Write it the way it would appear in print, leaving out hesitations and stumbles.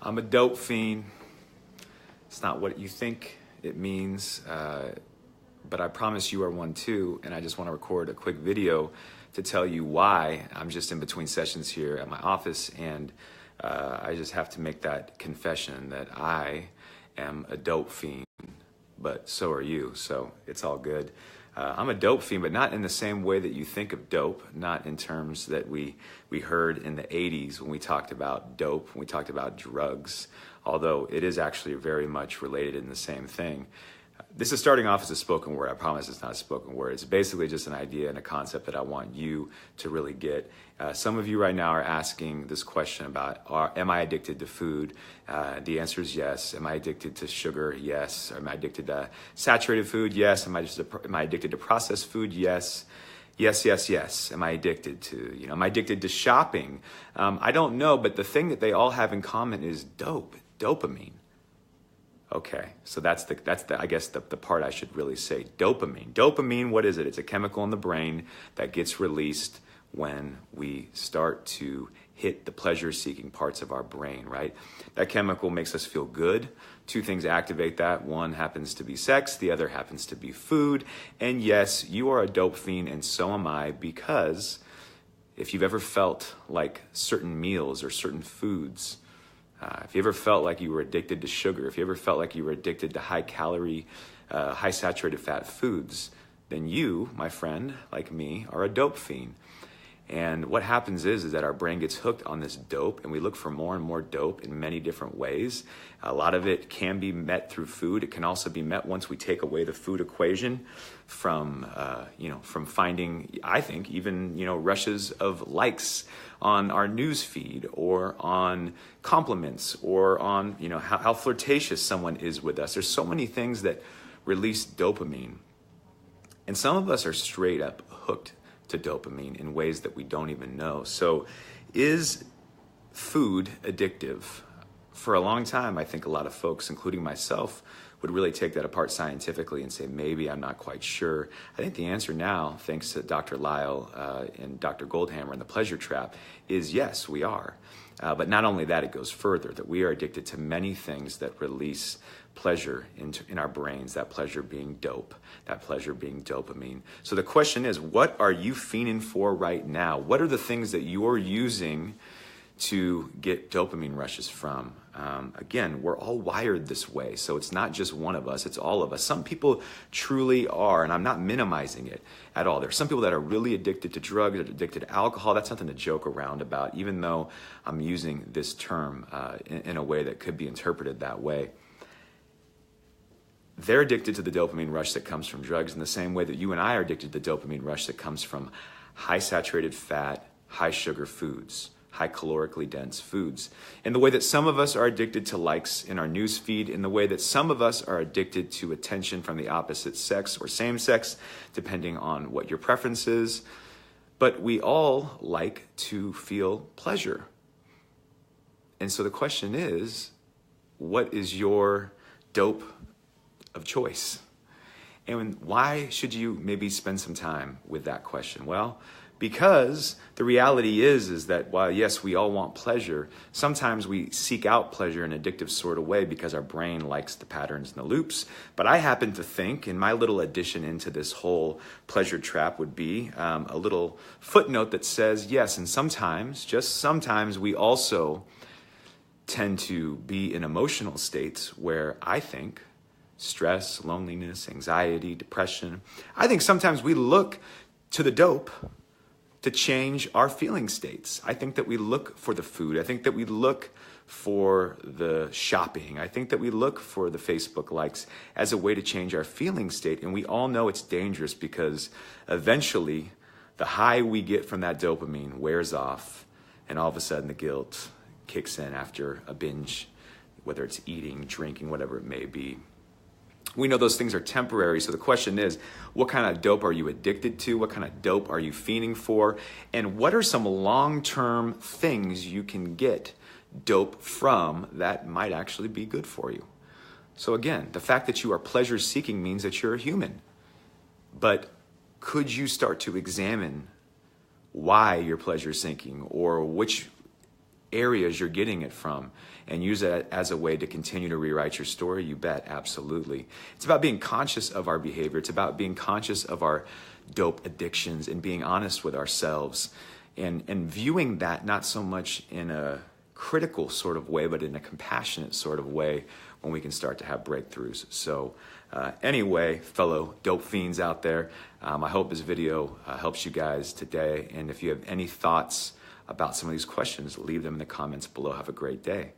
I'm a dope fiend. It's not what you think it means, but I promise you are one too. And I just want to record a quick video to tell you why. I'm just in between sessions here at my office, and I just have to make that confession that I am a dope fiend, but so are you. So it's all good. I'm a dope fiend, but not in the same way that you think of dope, not in terms that we heard in the 80s when we talked about dope, when we talked about drugs, although it is actually very much related in the same thing. This is starting off as a spoken word. I promise it's not a spoken word. It's basically just an idea and a concept that I want you to really get. Some of you right now are asking this question about, am I addicted to food? The answer is yes. Am I addicted to sugar? Yes. Am I addicted to saturated food? Yes. Am I addicted to processed food? Yes. Yes, yes, yes. Am I addicted to, am I addicted to shopping? I don't know, but the thing that they all have in common is dopamine. Okay, so that's I guess the part I should really say. Dopamine. Dopamine, what is it? It's a chemical in the brain that gets released when we start to hit the pleasure-seeking parts of our brain, right? That chemical makes us feel good. Two things activate that. One happens to be sex, the other happens to be food. And yes, you are a dope fiend, and so am I, because if you've ever felt like certain meals or certain foods, if you ever felt like you were addicted to sugar, if you ever felt like you were addicted to high-calorie, high-saturated fat foods, then you, my friend, like me, are a dope fiend. And what happens is that our brain gets hooked on this dope, and we look for more and more dope in many different ways. A lot of it can be met through food. It can also be met once we take away the food equation from finding, I think, even, rushes of likes on our news feed, or on compliments, or on, how flirtatious someone is with us. There's so many things that release dopamine. And some of us are straight up hooked to dopamine in ways that we don't even know. So is food addictive? For a long time, I think a lot of folks, including myself, would really take that apart scientifically and say, maybe, I'm not quite sure. I think the answer now, thanks to Dr. Lyle and Dr. Goldhammer and the Pleasure Trap, is yes, we are. But not only that, it goes further, that we are addicted to many things that release pleasure in our brains, that pleasure being dope, that pleasure being dopamine. So the question is, what are you fiending for right now? What are the things that you're using to get dopamine rushes from? Again, we're all wired this way, so it's not just one of us, it's all of us. Some people truly are, and I'm not minimizing it at all. There's some people that are really addicted to drugs, addicted to alcohol. That's something to joke around about, even though I'm using this term in a way that could be interpreted that way. They're addicted to the dopamine rush that comes from drugs in the same way that you and I are addicted to the dopamine rush that comes from high saturated fat, high sugar foods, high calorically dense foods. In the way that some of us are addicted to likes in our news feed, in the way that some of us are addicted to attention from the opposite sex or same sex, depending on what your preference is. But we all like to feel pleasure. And so the question is, what is your dope of choice? And why should you maybe spend some time with that question? Well, because the reality is that while, yes, we all want pleasure, sometimes we seek out pleasure in an addictive sort of way because our brain likes the patterns and the loops. But I happen to think, and my little addition into this whole pleasure trap would be a little footnote that says, yes, and sometimes, just sometimes, we also tend to be in emotional states where I think stress, loneliness, anxiety, depression, I think sometimes we look to the dope to change our feeling states. I think that we look for the food. I think that we look for the shopping. I think that we look for the Facebook likes as a way to change our feeling state. And we all know it's dangerous because eventually the high we get from that dopamine wears off, and all of a sudden the guilt kicks in after a binge, whether it's eating, drinking, whatever it may be. We know those things are temporary, so the question is, what kind of dope are you addicted to? What kind of dope are you fiending for? And what are some long-term things you can get dope from that might actually be good for you? So again, the fact that you are pleasure-seeking means that you're a human. But could you start to examine why you're pleasure-seeking, or which areas you're getting it from and use it as a way to continue to rewrite your story, you bet, absolutely. It's about being conscious of our behavior. It's about being conscious of our dope addictions and being honest with ourselves and viewing that not so much in a critical sort of way, but in a compassionate sort of way when we can start to have breakthroughs. So anyway, fellow dope fiends out there, I hope this video helps you guys today. And if you have any thoughts about some of these questions, leave them in the comments below. Have a great day.